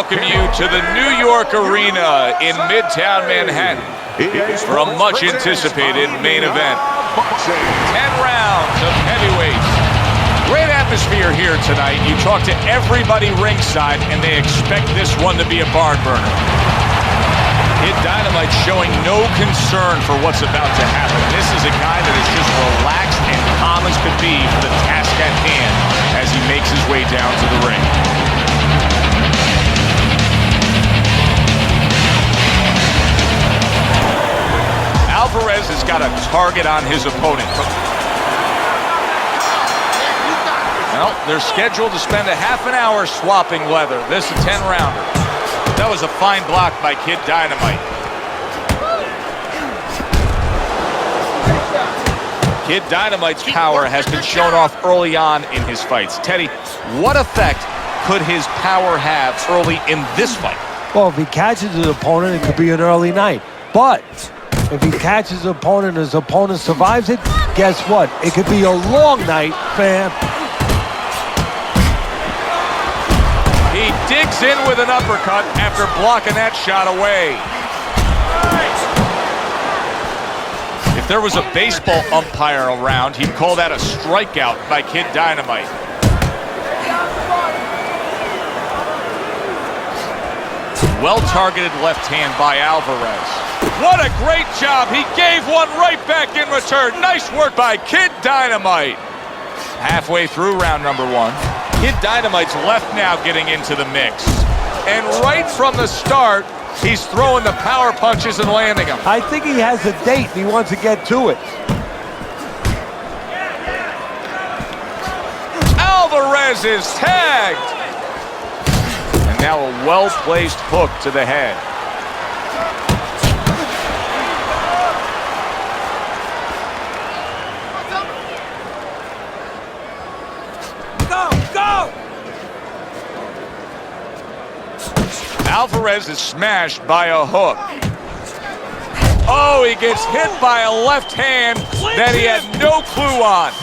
welcome you to the New York Arena in Midtown Manhattan for a much-anticipated main event. 10 rounds of heavyweights. Great atmosphere here tonight. You talk to everybody ringside, and they expect this one to be a barn burner. Kid Dynamite showing no concern for what's about to happen. This is a guy that is just relaxed and calm as could be for the task at hand as he makes his way down to the ring. Alvarez has got a target on his opponent. Well, they're scheduled to spend a half an hour swapping leather. This is a 10-rounder. That was a fine block by Kid Dynamite. Kid Dynamite's power has been shown off early on in his fights. Teddy, what effect could his power have early in this fight? Well, if he catches his opponent, it could be an early night. But if he catches his opponent and his opponent survives it, guess what? It could be a long night, fam. He digs in with an uppercut after blocking that shot away. If there was a baseball umpire around, he'd call that a strikeout by Kid Dynamite. Well-targeted left hand by Alvarez. What a great job. He gave one right back in return. Nice work by Kid Dynamite. Halfway through round number one. Kid Dynamite's left now getting into the mix. And right from the start, he's throwing the power punches and landing them. I think he has a date and he wants to get to it. Alvarez is tagged. And now a well-placed hook to the head. Alvarez is smashed by a hook. Oh, he gets hit by a left hand that he had no clue on.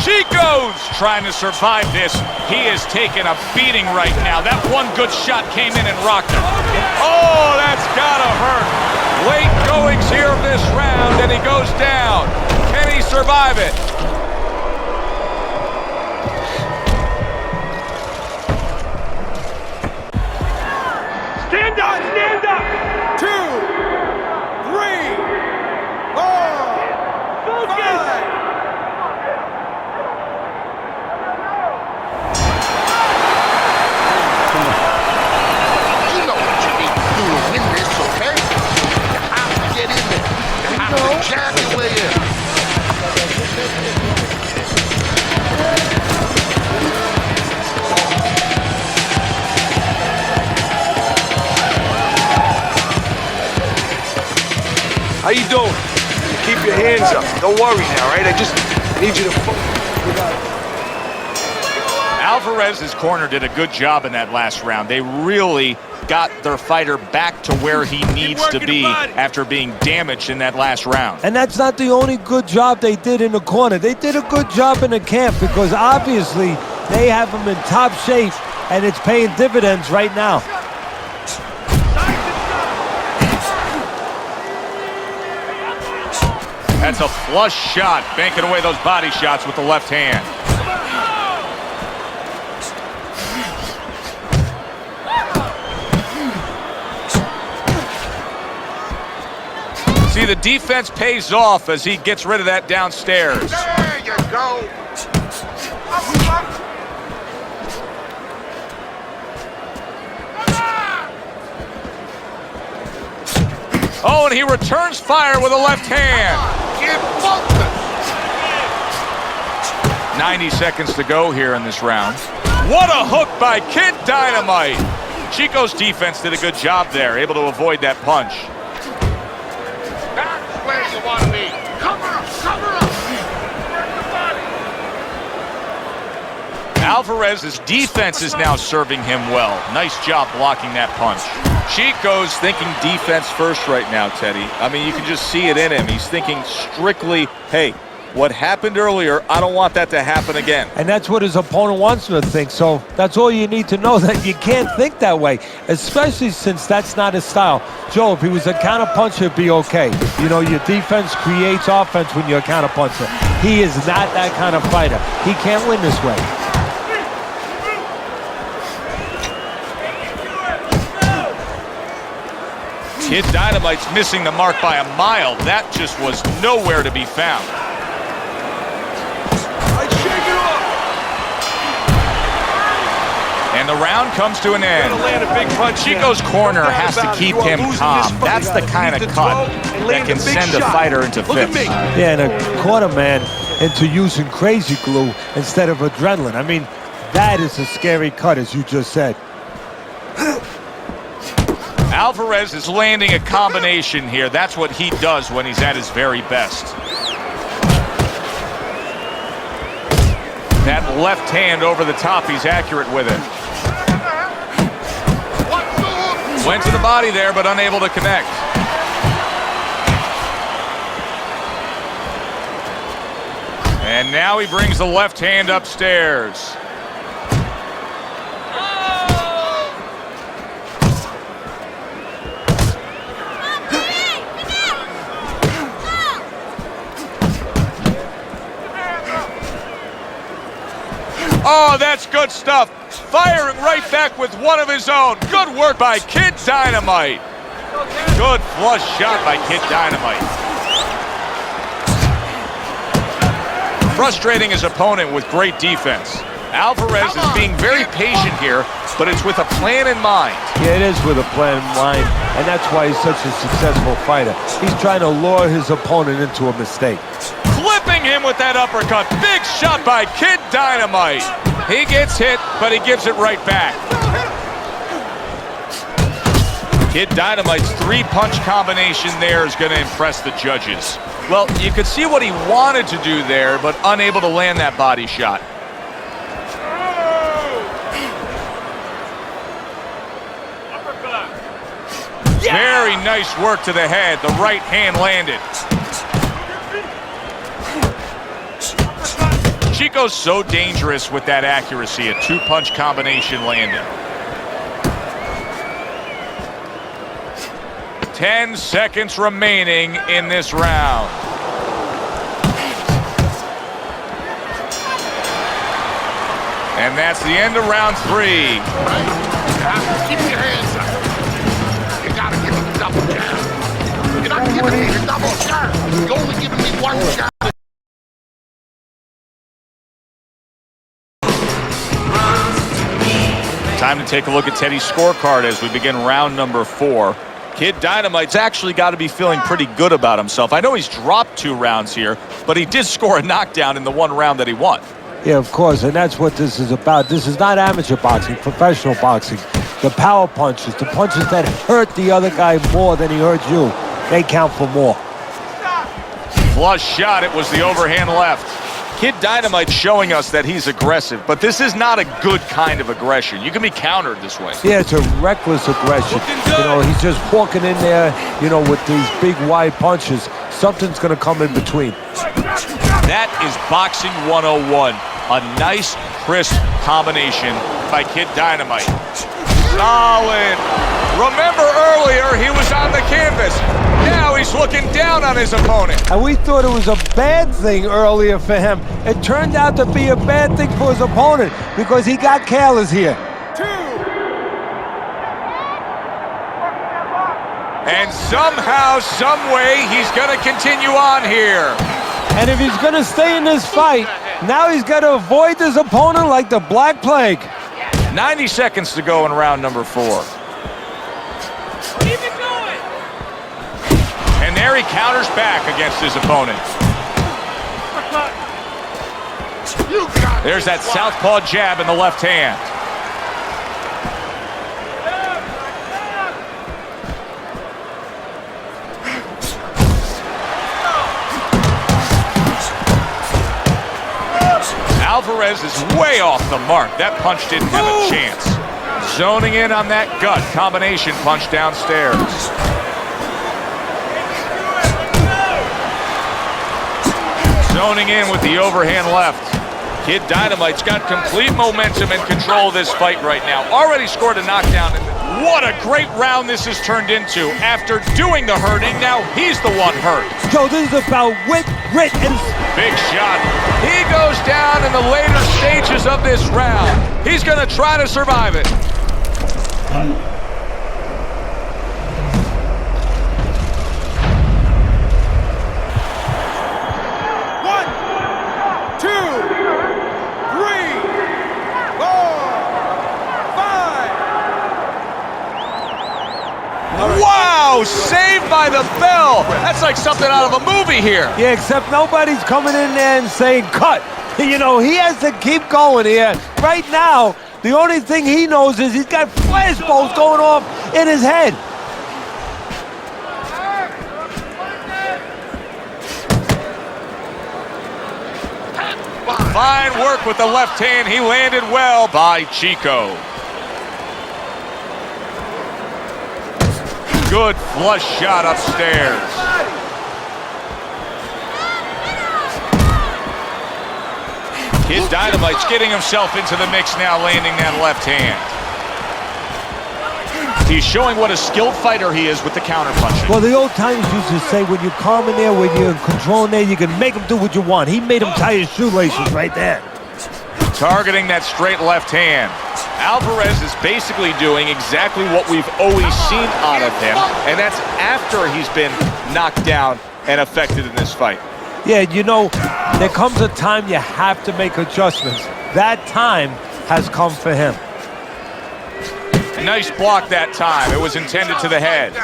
Chico's trying to survive this. He is taking a beating right now. That one good shot came in and rocked him. Oh, that's gotta hurt. Late goings here of this round, and he goes down. Can he survive it? Stand up! Stand up! 2, 3, 4, 5. You know what you need to do to win this, okay? You have to get in there. You have to jab your way in. How you doing? Keep your hands up. Don't worry now, right? I just need you to Alvarez's corner did a good job in that last round. They really got their fighter back to where he needs to be after being damaged in that last round. And that's not the only good job they did in the corner. They did a good job in the camp because obviously they have him in top shape and it's paying dividends right now. That's a flush shot, banking away those body shots with the left hand. See, the defense pays off as he gets rid of that downstairs. There you go. Oh, and he returns fire with a left hand. Get bumped. 90 seconds to go here in this round. What a hook by Kid Dynamite. Chico's defense did a good job there, able to avoid that punch. That's where you want to be. Cover up, cover up. Alvarez's defense is now serving him well. Nice job blocking that punch. Chico's thinking defense first right now, Teddy. I mean, you can just see it in him. He's thinking strictly, hey, What happened earlier, I don't want that to happen again. And that's what his opponent wants him to think. So that's all you need to know, that you can't think that way, especially since that's not his style. Joe, if he was a counterpuncher, it'd be okay. You know, your defense creates offense when you're a counterpuncher. He is not that kind of fighter. He can't win this way. Kid Dynamite's missing the mark by a mile. That just was nowhere to be found. And the round comes to an end. Chico's corner has to keep him calm. That's the kind of cut that can send a fighter into fits. Yeah, and a corner man into using crazy glue instead of adrenaline. I mean, that is a scary cut, as you just said. Alvarez is landing a combination here. That's what he does when he's at his very best. That left hand over the top, he's accurate with it. Went to the body there, but unable to connect. And now he brings the left hand upstairs. Oh, that's good stuff. Firing right back with one of his own. Good work by Kid Dynamite. Good flush shot by Kid Dynamite. Frustrating his opponent with great defense. Alvarez is being very patient here, but it's with a plan in mind. Yeah, it is with a plan in mind, and that's why he's such a successful fighter. He's trying to lure his opponent into a mistake. Clipping him with that uppercut. Big shot by Kid Dynamite. He gets hit, but he gives it right back. Kid Dynamite's three-punch combination there is going to impress the judges. Well, you could see what he wanted to do there, but unable to land that body shot. Very nice work to the head. The right hand landed. Chico's so dangerous with that accuracy. A two-punch combination landed. 10 seconds remaining in this round. And that's the end of round 3. Keep your hands up. You gotta give him a double jab. You're not giving me a double jab. You're only giving me one jab. Time to take a look at Teddy's scorecard as we begin round number 4. Kid Dynamite's actually got to be feeling pretty good about himself. I know he's dropped 2 rounds here, but he did score a knockdown in the 1 round that he won. Yeah, of course, and that's what this is about. This is not amateur boxing, professional boxing. The power punches, the punches that hurt the other guy more than he hurt you, they count for more. Flush shot, it was the overhand left. Kid Dynamite showing us that he's aggressive, but this is not a good kind of aggression. You can be countered this way. Yeah, it's a reckless aggression. You know, he's just walking in there, you know, with these big, wide punches. Something's going to come in between. That is Boxing 101. A nice, crisp combination by Kid Dynamite. Solid. Remember earlier, he was on the canvas. Now he's looking down on his opponent. And we thought it was a bad thing earlier for him. It turned out to be a bad thing for his opponent because he got careless here. And somehow, some way, he's going to continue on here. And if he's going to stay in this fight, now he's got to avoid his opponent like the Black Plague. 90 seconds to go in round number 4. Keep it going. And there he counters back against his opponent. There's that southpaw jab in the left hand. Alvarez is way off the mark. That punch didn't have a chance. Zoning in on that gut combination punch downstairs. Zoning in with the overhand left. Kid Dynamite's got complete momentum and control of this fight right now. Already scored a knockdown. What a great round this has turned into. After doing the hurting, now he's the one hurt. Joe, this is about wit, grit, and... Big shot. He goes down in the later stages of this round. He's going to try to survive it. Wow, saved by the bell. That's like something out of a movie here. Yeah, except nobody's coming in there and saying cut. You know, he has to keep going here. Right now, the only thing he knows is he's got flashballs going off in his head. Fine work with the left hand. He landed well by Chico. Good flush shot upstairs. Kid Dynamite's getting himself into the mix now, landing that left hand. He's showing what a skilled fighter he is with the counterpunching. Well, the old timers used to say when you're calm in there, when you're in control in there, you can make him do what you want. He made him tie his shoelaces right there. Targeting that straight left hand. Alvarez is basically doing exactly what we've always seen out of him, and that's after he's been knocked down and affected in this fight. Yeah, you know, there comes a time you have to make adjustments. That time has come for him. Nice block that time. It was intended to the head.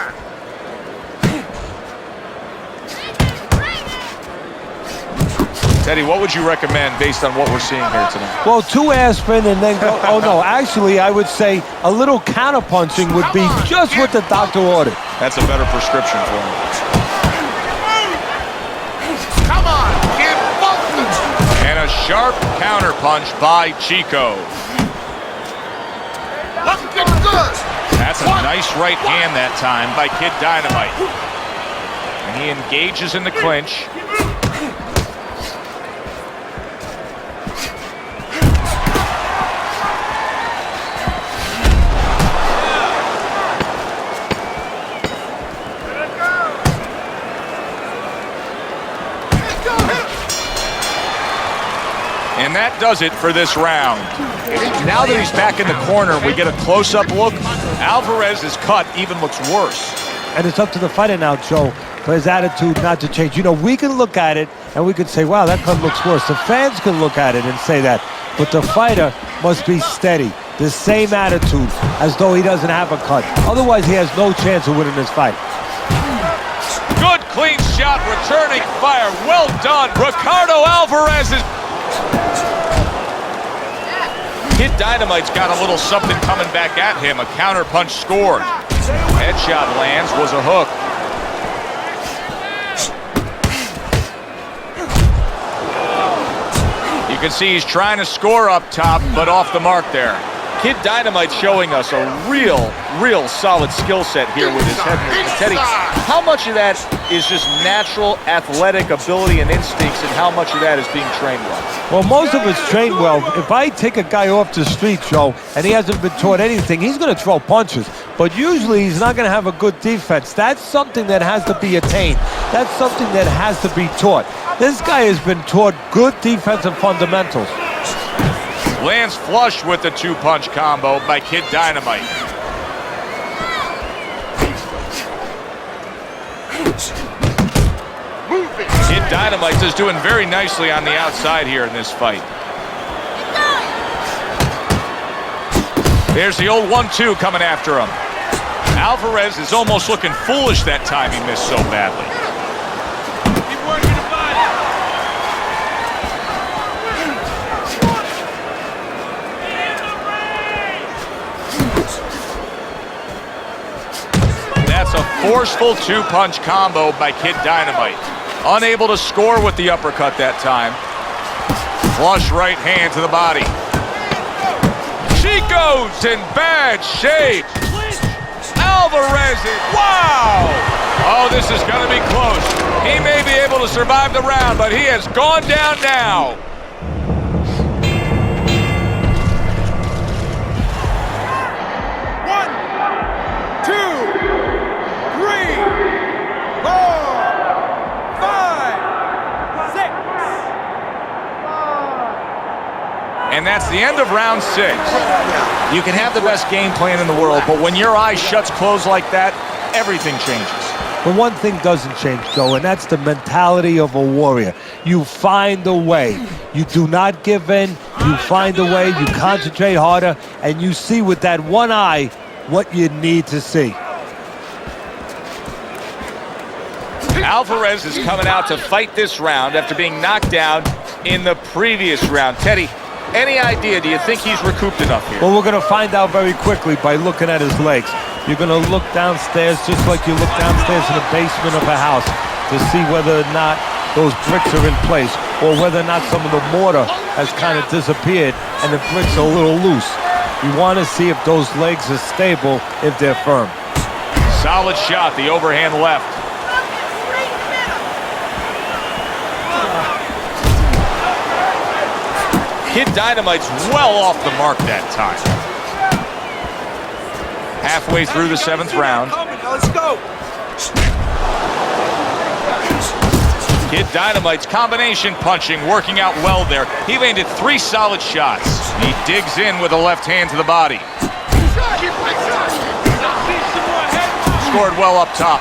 Teddy, what would you recommend based on what we're seeing here tonight? Well, 2 aspirin and then go. Oh, no, actually, I would say a little counterpunching would be just what the doctor ordered. That's a better prescription for him. Come on, kid, both of them. And a sharp counterpunch by Chico. Looking good. That's a nice right hand that time by Kid Dynamite. And he engages in the clinch. And that does it for this round. Now that he's back in the corner, we get a close-up look. Alvarez's cut even looks worse. And it's up to the fighter now, Joe, for his attitude not to change. You know, we can look at it and we can say, wow, that cut looks worse. The fans can look at it and say that. But the fighter must be steady, the same attitude, as though he doesn't have a cut. Otherwise, he has no chance of winning this fight. Good clean shot, returning fire. Well done. Ricardo Alvarez is... Kid Dynamite's got a little something coming back at him. A counter punch scored. Headshot lands, was a hook. You can see he's trying to score up top, but off the mark there. Kid Dynamite showing us a real solid skill set here with his head movement. Teddy, how much of that is just natural athletic ability and instincts, and how much of that is being trained well? Well, most of it's trained well. If I take a guy off the street, Joe, and he hasn't been taught anything, he's going to throw punches. But usually he's not going to have a good defense. That's something that has to be attained. That's something that has to be taught. This guy has been taught good defensive fundamentals. Lands flush with the two-punch combo by Kid Dynamite. Kid Dynamite is doing very nicely on the outside here in this fight. There's the old 1-2 coming after him. Alvarez is almost looking foolish that time he missed so badly. Keep working the body. That's a forceful two-punch combo by Kid Dynamite. Unable to score with the uppercut that time. Flush right hand to the body. Chico's in bad shape. Alvarez is, wow! Oh, this is going to be close. He may be able to survive the round, but he has gone down now. And that's the end of round 6. You can have the best game plan in the world, but when your eyes shuts closed like that, everything changes. But one thing doesn't change, Joe, and that's the mentality of a warrior. You find a way. You do not give in. You find a way. You concentrate harder, and you see with that one eye what you need to see. Alvarez is coming out to fight this round after being knocked down in the previous round. Teddy, any idea, do you think he's recouped enough here? Well, we're going to find out very quickly by looking at his legs. You're going to look downstairs just like you look downstairs in the basement of a house to see whether or not those bricks are in place or whether or not some of the mortar has kind of disappeared and the bricks are a little loose. You want to see if those legs are stable, if they're firm. Solid shot, the overhand left. Kid Dynamite's well off the mark that time. Halfway through the 7th round. Let's go. Kid Dynamite's combination punching working out well there. He landed 3 solid shots. He digs in with a left hand to the body. Scored well up top.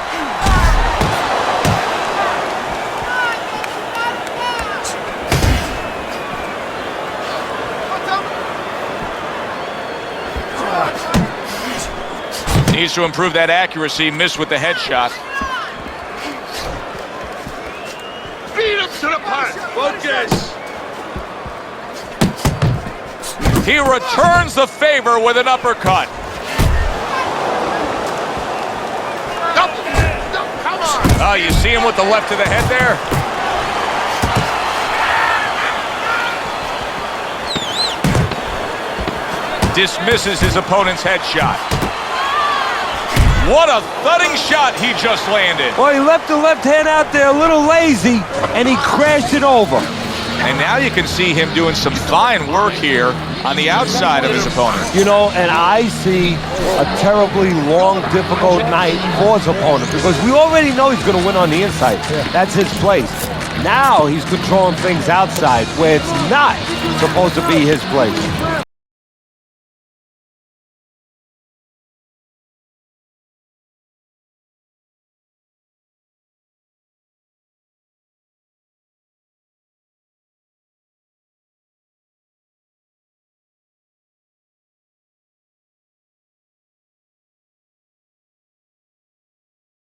Needs to improve that accuracy. Missed with the headshot. Beat him to the punch. Focus. He returns the favor with an uppercut. Come on. Oh, you see him with the left to the head there? Dismisses his opponent's headshot. What a thudding shot he just landed. Well, he left the left hand out there a little lazy, and he crashed it over. And now you can see him doing some fine work here on the outside of his opponent. You know, and I see a terribly long, difficult night for his opponent because we already know he's going to win on the inside. That's his place. Now he's controlling things outside where it's not supposed to be his place.